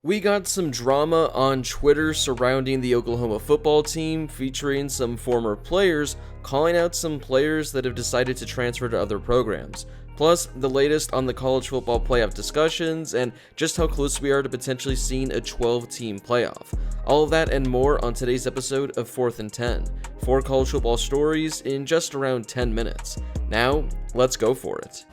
We got some drama on Twitter surrounding the Oklahoma football team, featuring some former players calling out some players that have decided to transfer to other programs. Plus, the latest on the college football playoff discussions and just how close we are to potentially seeing a 12-team playoff. All of that and more on today's episode of 4th and 10. 4 college football stories in just around 10 minutes. Now, let's go for it.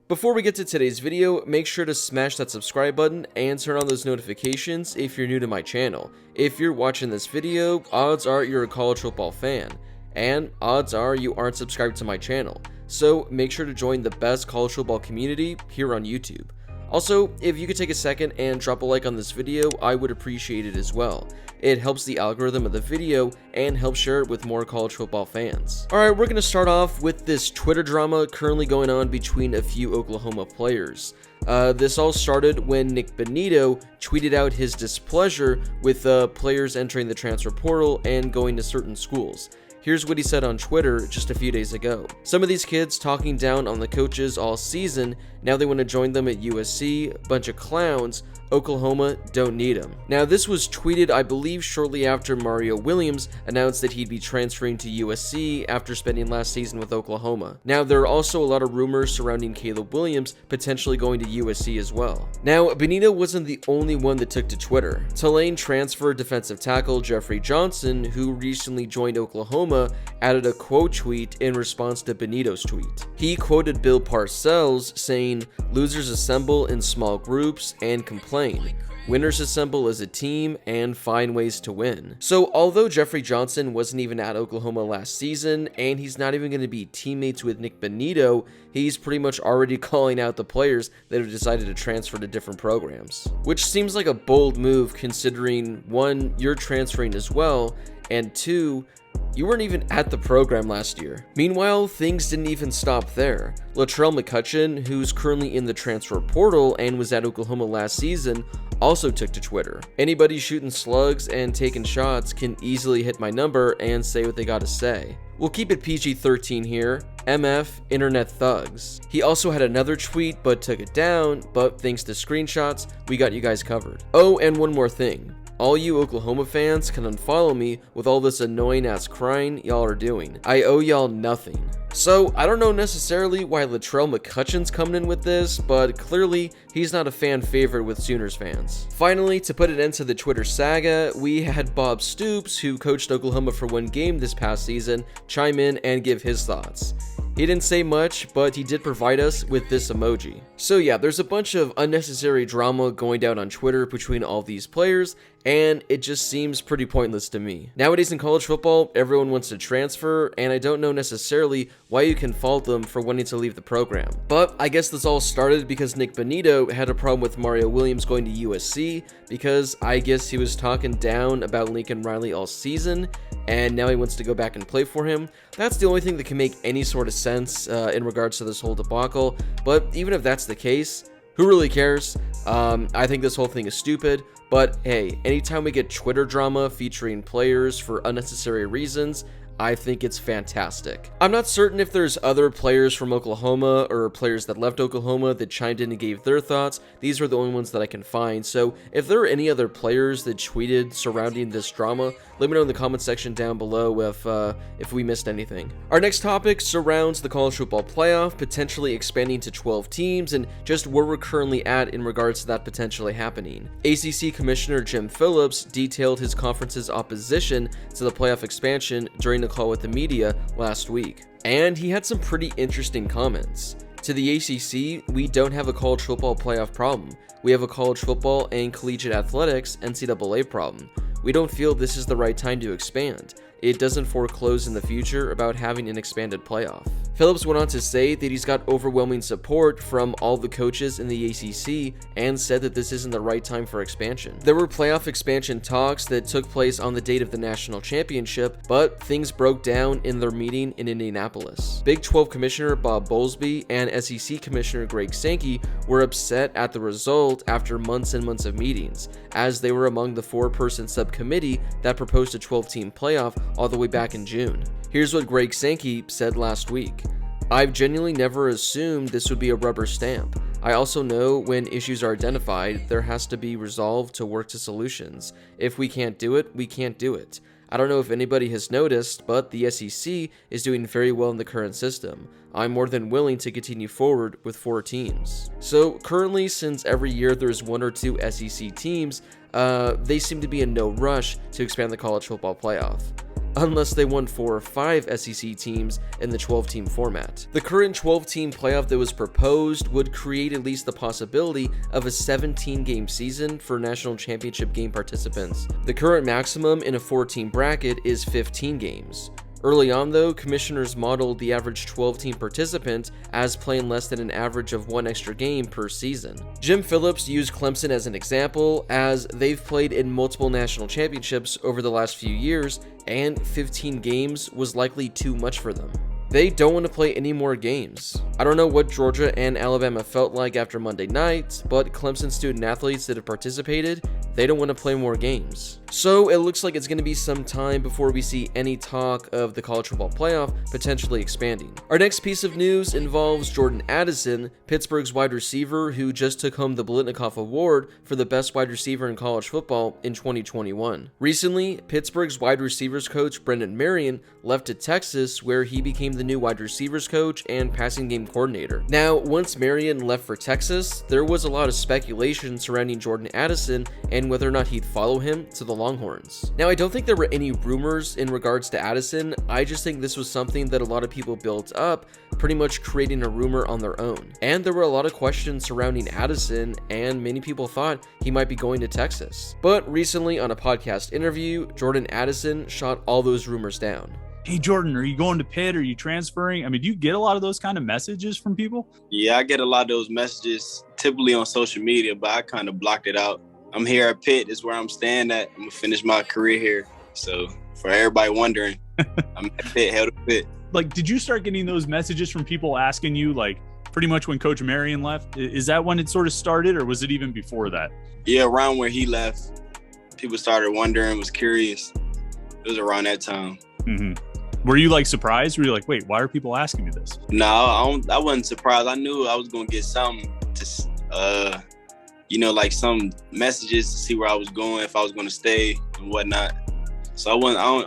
Before we get to today's video, make sure to smash that subscribe button and turn on those notifications if you're new to my channel. If you're watching this video, odds are you're a college football fan, and odds are you aren't subscribed to my channel, so make sure to join the best college football community here on YouTube. Also, if you could take a second and drop a like on this video, I would appreciate it as well. It helps the algorithm of the video and helps share it with more college football fans. Alright, we're going to start off with this Twitter drama currently going on between a few Oklahoma players. This all started when Nik Bonitto tweeted out his displeasure with players entering the transfer portal and going to certain schools. Here's what he said on Twitter just a few days ago. Some of these kids talking down on the coaches all season, now they want to join them at USC, bunch of clowns, Oklahoma don't need them. Now this was tweeted I believe shortly after Mario Williams announced that he'd be transferring to USC after spending last season with Oklahoma. Now there are also a lot of rumors surrounding Caleb Williams potentially going to USC as well. Now Bonitto wasn't the only one that took to Twitter. Tulane transfer defensive tackle Jeffrey Johnson, who recently joined Oklahoma, added a quote tweet in response to Bonitto's tweet. He quoted Bill Parcells saying, "Losers assemble in small groups and complain. Winners assemble as a team and find ways to win." So although Jeffrey Johnson wasn't even at Oklahoma last season, and he's not even going to be teammates with Nik Bonitto, he's pretty much already calling out the players that have decided to transfer to different programs. Which seems like a bold move considering, 1, you're transferring as well, and 2, you weren't even at the program last year. Meanwhile, things didn't even stop there. Latrell McCutcheon, who's currently in the transfer portal and was at Oklahoma last season, also took to Twitter. Anybody shooting slugs and taking shots can easily hit my number and say what they gotta say. We'll keep it PG-13 here. MF Internet Thugs. He also had another tweet but took it down, but thanks to screenshots, we got you guys covered. Oh, and one more thing. All you Oklahoma fans can unfollow me with all this annoying ass crying y'all are doing. I owe y'all nothing. So, I don't know necessarily why Latrell McCutcheon's coming in with this, but clearly, he's not a fan favorite with Sooners fans. Finally, to put an end to the Twitter saga, we had Bob Stoops, who coached Oklahoma for one game this past season, chime in and give his thoughts. He didn't say much, but he did provide us with this emoji. So yeah, there's a bunch of unnecessary drama going down on Twitter between all these players, and it just seems pretty pointless to me. Nowadays in college football, everyone wants to transfer, and I don't know necessarily why you can fault them for wanting to leave the program. But I guess this all started because Nik Bonitto had a problem with Mario Williams going to USC, because I guess he was talking down about Lincoln Riley all season, and now he wants to go back and play for him. That's the only thing that can make any sort of sense in regards to this whole debacle, but even if that's the case, who really cares? I think this whole thing is stupid, but hey, anytime we get Twitter drama featuring players for unnecessary reasons, I think it's fantastic. I'm not certain if there's other players from Oklahoma or players that left Oklahoma that chimed in and gave their thoughts. These are the only ones that I can find. So if there are any other players that tweeted surrounding this drama, let me know in the comment section down below if we missed anything. Our next topic surrounds the college football playoff, potentially expanding to 12 teams, and just where we're currently at in regards to that potentially happening. ACC Commissioner Jim Phillips detailed his conference's opposition to the playoff expansion during a call with the media last week. And he had some pretty interesting comments. To the ACC, we don't have a college football playoff problem. We have a college football and collegiate athletics NCAA problem. We don't feel this is the right time to expand. it doesn't foreclose in the future about having an expanded playoff. Phillips went on to say that he's got overwhelming support from all the coaches in the ACC and said that this isn't the right time for expansion. There were playoff expansion talks that took place on the date of the national championship, but things broke down in their meeting in Indianapolis. Big 12 Commissioner Bob Bowlesby and SEC Commissioner Greg Sankey were upset at the result after months and months of meetings, as they were among the 4-person subcommittee that proposed a 12-team playoff all the way back in June. Here's what Greg Sankey said last week. "I've genuinely never assumed this would be a rubber stamp. I also know when issues are identified, there has to be resolved to work to solutions. If we can't do it, we can't do it. I don't know if anybody has noticed, but the SEC is doing very well in the current system. I'm more than willing to continue forward with 4 teams." So currently, since every year there's 1 or 2 SEC teams, they seem to be in no rush to expand the college football playoff, unless they want 4 or 5 SEC teams in the 12-team format. The current 12-team playoff that was proposed would create at least the possibility of a 17-game season for national championship game participants. The current maximum in a 4-team bracket is 15 games. Early on though, commissioners modeled the average 12-team participant as playing less than an average of 1 extra game per season. Jim Phillips used Clemson as an example, as they've played in multiple national championships over the last few years, and 15 games was likely too much for them. They don't want to play any more games. I don't know what Georgia and Alabama felt like after Monday night, but Clemson student athletes that have participated, they don't want to play more games. So it looks like it's going to be some time before we see any talk of the college football playoff potentially expanding. Our next piece of news involves Jordan Addison, Pittsburgh's wide receiver who just took home the Biletnikoff Award for the best wide receiver in college football in 2021. Recently, Pittsburgh's wide receivers coach Brendan Marion left to Texas, where he became the new wide receivers coach and passing game coordinator. Now, once Marion left for Texas, there was a lot of speculation surrounding Jordan Addison and whether or not he'd follow him to the Longhorns. Now, I don't think there were any rumors in regards to Addison. I just think this was something that a lot of people built up, pretty much creating a rumor on their own. And there were a lot of questions surrounding Addison, and many people thought he might be going to Texas. But recently on a podcast interview, Jordan Addison shot all those rumors down. "Hey Jordan, are you going to Pitt? Are you transferring?" I mean, do you get a lot of those kind of messages from people? Yeah, I get a lot of those messages typically on social media, but I kind of blocked it out. I'm here at Pitt. Is where I'm staying at. I'm going to finish my career here. So for everybody wondering, I'm at Pitt, held to Pitt. Like, did you start getting those messages from people asking you, like, pretty much when Coach Marion left? Is that when it sort of started, or was it even before that? Yeah, around where he left, people started wondering, was curious. It was around that time. Mm-hmm. Were you like surprised? Were you like, wait, why are people asking me this? No, I wasn't surprised. I knew I was going to get something to, like some messages to see where I was going, if I was going to stay and whatnot. So I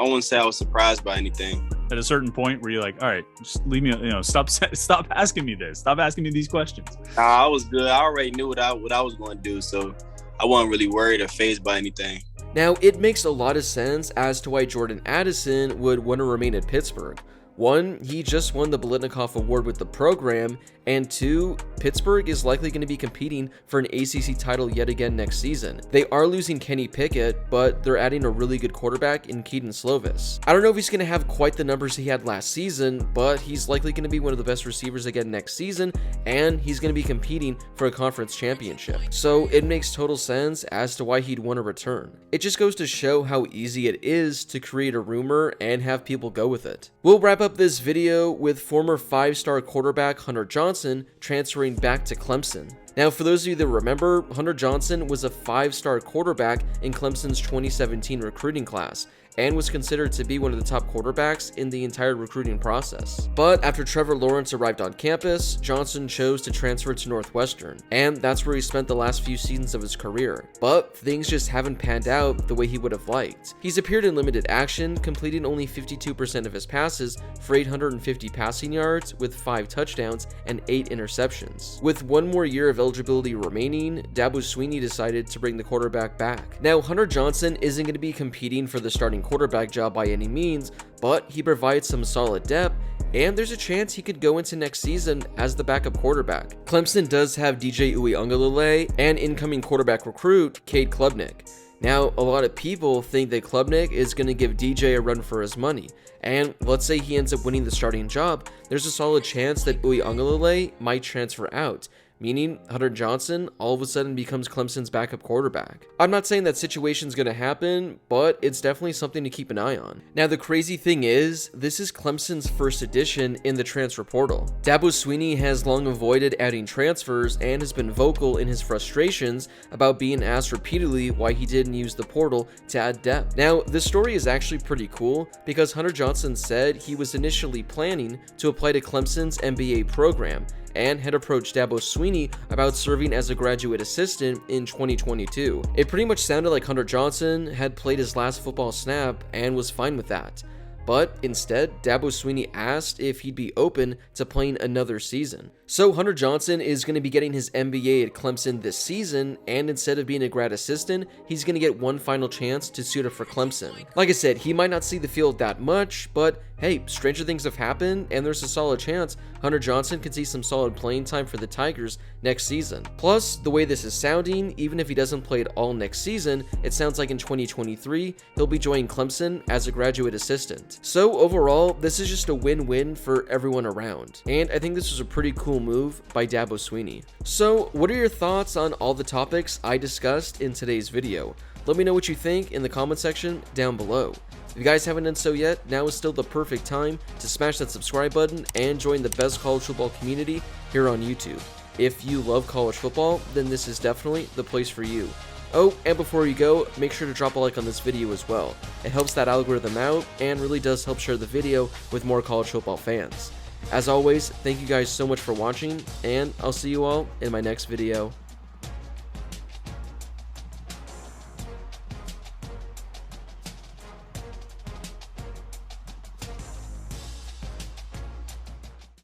wouldn't say I was surprised by anything. At a certain point where you're like, all right, just leave me, stop asking me this. Stop asking me these questions. I was good. I already knew what I was going to do. So I wasn't really worried or fazed by anything. Now, it makes a lot of sense as to why Jordan Addison would want to remain at Pittsburgh. 1, he just won the Biletnikoff Award with the program, and 2, Pittsburgh is likely going to be competing for an ACC title yet again next season. They are losing Kenny Pickett, but they're adding a really good quarterback in Keaton Slovis. I don't know if he's going to have quite the numbers he had last season, but he's likely going to be one of the best receivers again next season, and he's going to be competing for a conference championship. So it makes total sense as to why he'd want to return. It just goes to show how easy it is to create a rumor and have people go with it. We'll wrap up this video with former 5-star quarterback Hunter Johnson transferring back to Clemson. Now, for those of you that remember, Hunter Johnson was a 5-star quarterback in Clemson's 2017 recruiting class, and was considered to be one of the top quarterbacks in the entire recruiting process. But after Trevor Lawrence arrived on campus, Johnson chose to transfer to Northwestern, and that's where he spent the last few seasons of his career. But things just haven't panned out the way he would have liked. He's appeared in limited action, completing only 52% of his passes for 850 passing yards with 5 touchdowns and 8 interceptions. With 1 more year of eligibility remaining, Dabo Swinney decided to bring the quarterback back. Now, Hunter Johnson isn't going to be competing for the starting quarterback job by any means, but he provides some solid depth, and there's a chance he could go into next season as the backup quarterback. Clemson does have DJ Uiagalelei and incoming quarterback recruit Cade Klubnik. Now, a lot of people think that Klubnik is going to give DJ a run for his money, and let's say he ends up winning the starting job, there's a solid chance that Uiagalelei might transfer out, meaning Hunter Johnson all of a sudden becomes Clemson's backup quarterback. I'm not saying that situation's going to happen, but it's definitely something to keep an eye on. Now, the crazy thing is, this is Clemson's first edition in the transfer portal. Dabo Swinney has long avoided adding transfers and has been vocal in his frustrations about being asked repeatedly why he didn't use the portal to add depth. Now, this story is actually pretty cool because Hunter Johnson said he was initially planning to apply to Clemson's MBA program and had approached Dabo Swinney about serving as a graduate assistant in 2022. It pretty much sounded like Hunter Johnson had played his last football snap and was fine with that. But instead, Dabo Swinney asked if he'd be open to playing another season. So Hunter Johnson is going to be getting his MBA at Clemson this season, and instead of being a grad assistant, he's going to get one final chance to suit up for Clemson. Like I said, he might not see the field that much, but hey, stranger things have happened, and there's a solid chance Hunter Johnson could see some solid playing time for the Tigers next season. Plus, the way this is sounding, even if he doesn't play at all next season, it sounds like in 2023, he'll be joining Clemson as a graduate assistant. So overall, this is just a win-win for everyone around, and I think this was a pretty cool move by Dabo Swinney. So, what are your thoughts on all the topics I discussed in today's video? Let me know what you think in the comment section down below. If you guys haven't done so yet, now is still the perfect time to smash that subscribe button and join the best college football community here on YouTube. If you love college football, then this is definitely the place for you. Oh, and before you go, make sure to drop a like on this video as well. It helps that algorithm out and really does help share the video with more college football fans. As always, thank you guys so much for watching, and I'll see you all in my next video.